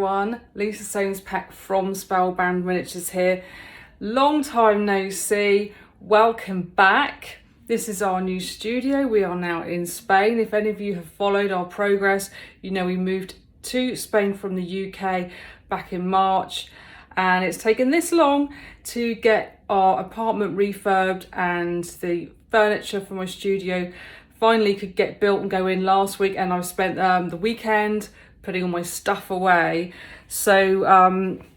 everyone, Lisa Soames Peck from Spellbound Miniatures here. Long time no see, welcome back. This is our new studio. We are now in Spain. If any of you have followed our progress, you know we moved to Spain from the UK back in March, and it's taken this long to get our apartment refurbed, and the furniture for my studio finally could get built and go in last week, and I've spent the weekend putting all my stuff away. So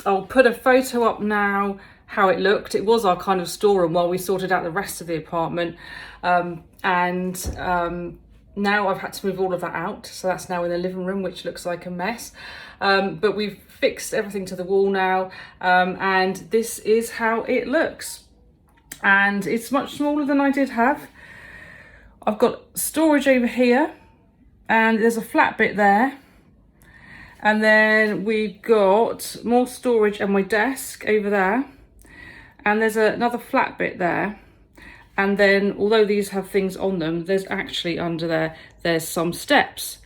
I'll put a photo up now how it looked. It was our kind of storeroom while we sorted out the rest of the apartment, and now I've had to move all of that out, so that's now in the living room, which looks like a mess, but we've fixed everything to the wall now, and this is how it looks, and it's much smaller than I did have. I've got storage over here, and there's a flat bit there, and then we've got more storage and my desk over there, and there's another flat bit there, and then although these have things on them, there's actually under there's some steps,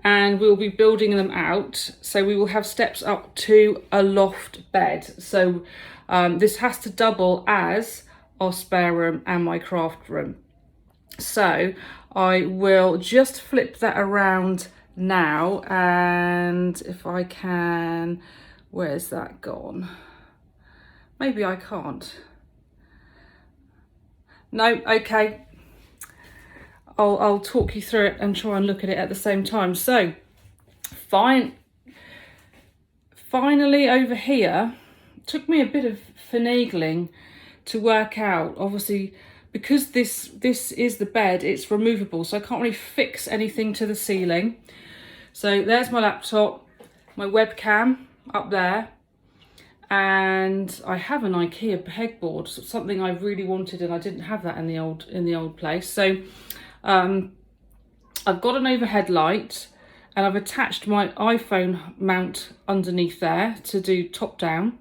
and we'll be building them out, so we will have steps up to a loft bed. So this has to double as our spare room and my craft room. So I will just flip that around now, and if I can, where's that gone? Maybe I can't. No, okay. I'll talk you through it and try and look at it at the same time. So finally over here, it took me a bit of finagling to work out, obviously, because this is the bed, it's removable, so I can't really fix anything to the ceiling. So there's my laptop, my webcam up there, and I have an IKEA pegboard, something I really wanted, and I didn't have that in the old place. So I've got an overhead light, and I've attached my iPhone mount underneath there to do top down,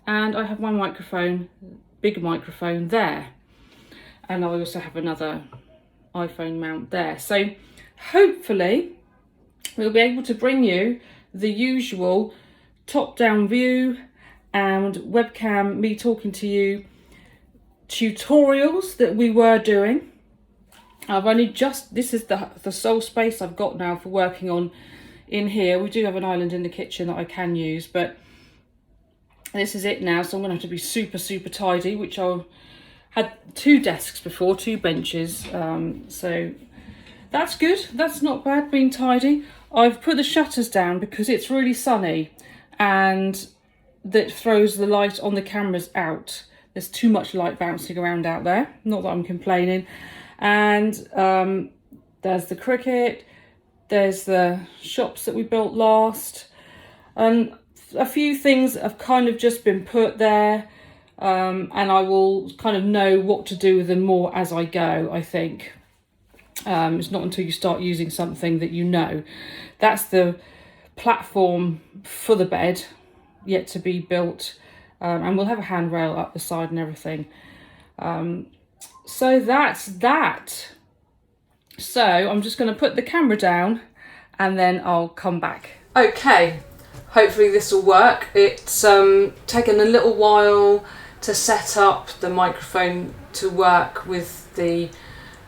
and I have my microphone, big microphone there, and I also have another iPhone mount there. So hopefully we'll be able to bring you the usual top-down view and webcam, me talking to you, tutorials that we were doing. I've only just, this is the sole space I've got now for working on in here. We do have an island in the kitchen that I can use, but this is it now, so I'm gonna have to be super tidy, which I had 2 desks before, 2 benches, so that's good. That's not bad, being tidy. I've put the shutters down because it's really sunny, and that throws the light on the cameras out. There's too much light bouncing around out there, not that I'm complaining. And there's the cricket, there's the shops that we built last, and a few things have kind of just been put there, and I will kind of know what to do with them more as I go, I think. It's not until you start using something that you know. That's the platform for the bed, yet to be built, and we'll have a handrail up the side and everything. So that's that. So I'm just going to put the camera down and then I'll come back. Okay, hopefully this will work. It's taken a little while to set up the microphone to work with the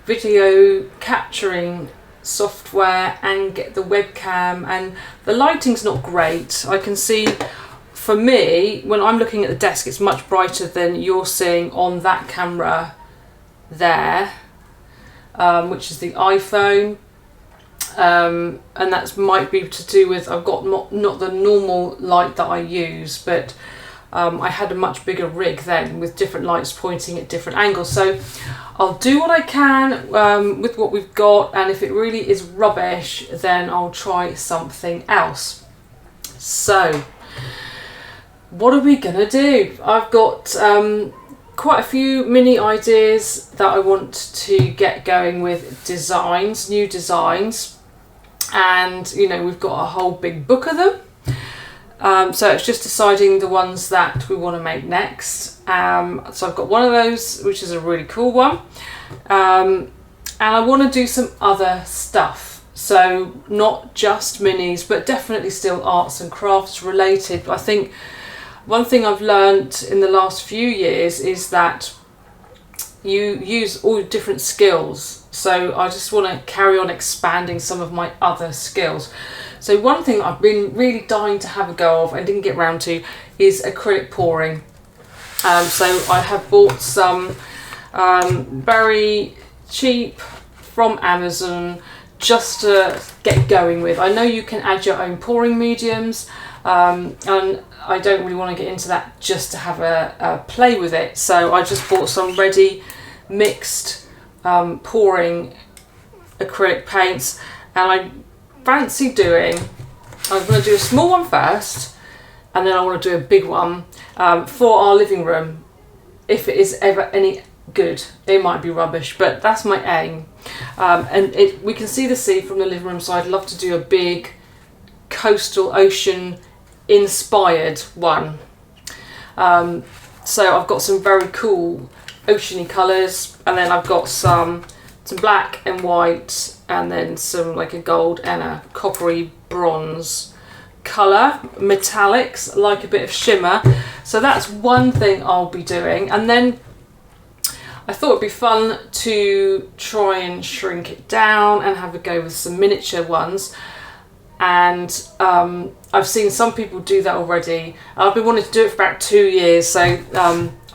video capturing software and get the webcam, and the lighting's not great. I can see, for me, when I'm looking at the desk, it's much brighter than you're seeing on that camera there, which is the iPhone, and that might be to do with I've got not the normal light that I use, but I had a much bigger rig then with different lights pointing at different angles. So I'll do what I can with what we've got, and if it really is rubbish, then I'll try something else. So what are we gonna do? I've got quite a few mini ideas that I want to get going with, designs, new designs, and you know, we've got a whole big book of them. So it's just deciding the ones that we want to make next. So I've got one of those, which is a really cool one, and I want to do some other stuff. So not just minis, but definitely still arts and crafts related. I think one thing I've learned in the last few years is that you use all different skills. So I just want to carry on expanding some of my other skills. So one thing I've been really dying to have a go of and didn't get round to is acrylic pouring. So I have bought some very cheap from Amazon just to get going with. I know you can add your own pouring mediums, and I don't really want to get into that just to have a play with it. So I just bought some ready mixed pouring acrylic paints, and I fancy doing, I'm going to do a small one first, and then I want to do a big one for our living room. If it is ever any good, it might be rubbish, but that's my aim. And we can see the sea from the living room, so I'd love to do a big coastal ocean inspired one. So I've got some very cool oceany colours, and then I've got some black and white, and then some like a gold and a coppery bronze colour, metallics, like a bit of shimmer. So that's one thing I'll be doing. And then I thought it'd be fun to try and shrink it down and have a go with some miniature ones. And I've seen some people do that already. I've been wanting to do it for about 2 years, so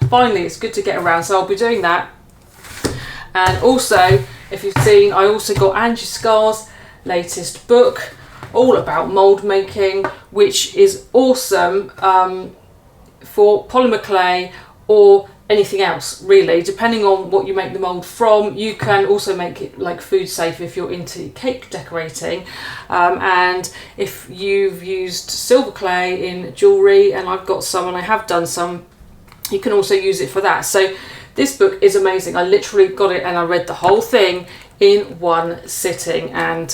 finally it's good to get around. So I'll be doing that. And also, if you've seen, I also got Angie Scar's latest book all about mould making, which is awesome for polymer clay or anything else really, depending on what you make the mould from. You can also make it like food safe if you're into cake decorating, and if you've used silver clay in jewellery, and I've got some and I have done some, you can also use it for that. So this book is amazing. I literally got it and I read the whole thing in one sitting, and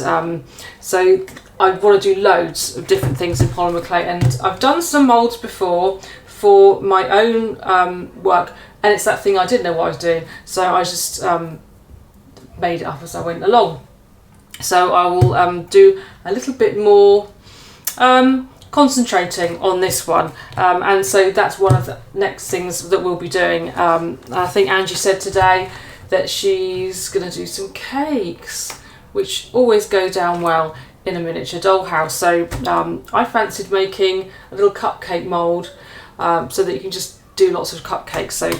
so I want to do loads of different things in polymer clay, and I've done some moulds before for my own work, and it's that thing I didn't know what I was doing, so I just made it up as I went along. So I will do a little bit more concentrating on this one, and so that's one of the next things that we'll be doing. I think Angie said today that she's going to do some cakes, which always go down well in a miniature dollhouse. So I fancied making a little cupcake mould, so that you can just do lots of cupcakes. So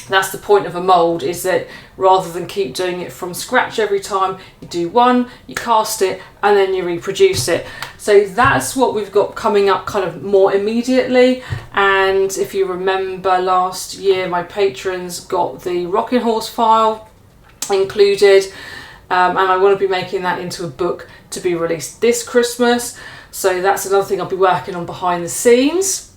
that's the point of a mould, is that rather than keep doing it from scratch every time, you do one, you cast it, and then you reproduce it. So that's what we've got coming up kind of more immediately. And if you remember last year, my patrons got the Rocking Horse file included, and I want to be making that into a book to be released this Christmas. So that's another thing I'll be working on behind the scenes.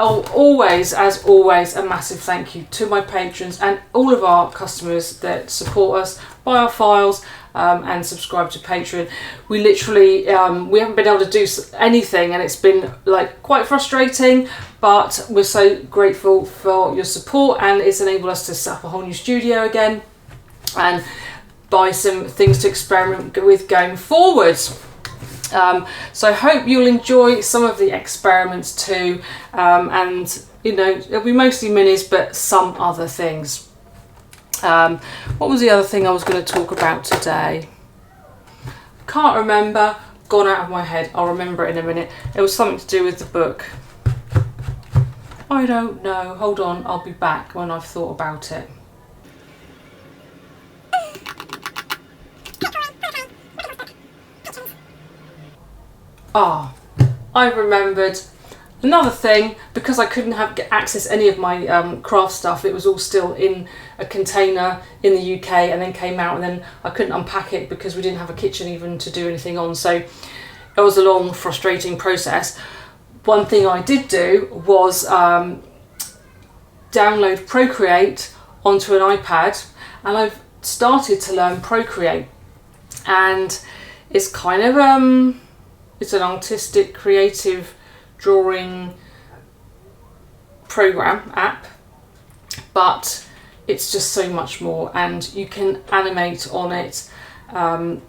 Always, as always, a massive thank you to my patrons and all of our customers that support us, buy our files, and subscribe to Patreon. We literally we haven't been able to do anything, and it's been like quite frustrating, but we're so grateful for your support, and it's enabled us to set up a whole new studio again and buy some things to experiment with going forwards. So I hope you'll enjoy some of the experiments too, and you know, it'll be mostly minis, but some other things. What was the other thing I was going to talk about today? Can't remember, gone out of my head. I'll remember it in a minute. It was something to do with the book. I don't know, hold on, I'll be back when I've thought about it. I remembered another thing, because I couldn't get access any of my craft stuff. It was all still in a container in the UK, and then came out, and then I couldn't unpack it because we didn't have a kitchen even to do anything on. So it was a long, frustrating process. One thing I did do was download Procreate onto an iPad, and I've started to learn Procreate, and it's kind of it's an artistic, creative drawing program app, but it's just so much more, and you can animate on it, And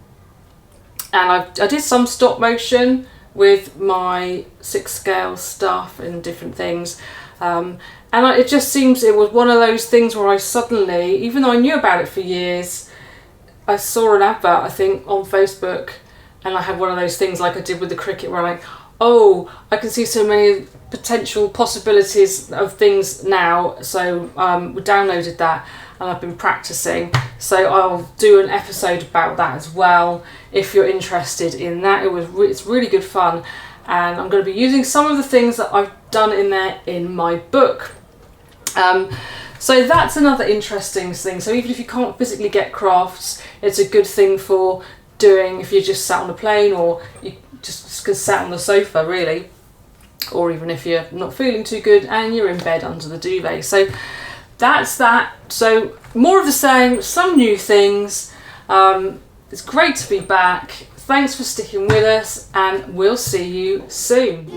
I did some stop motion with my 6 scale stuff and different things. It just seems it was one of those things where I suddenly, even though I knew about it for years, I saw an advert, I think, on Facebook, and I had one of those things like I did with the cricket where I'm like, oh, I can see so many potential possibilities of things now. So we downloaded that and I've been practicing. So I'll do an episode about that as well if you're interested in that. It's really good fun, and I'm going to be using some of the things that I've done in there in my book. So that's another interesting thing. So even if you can't physically get crafts, it's a good thing for doing if you just sat on a plane, or you just sat on the sofa really, or even if you're not feeling too good and you're in bed under the duvet. So that's that. So more of the same, some new things. It's great to be back. Thanks for sticking with us, and we'll see you soon.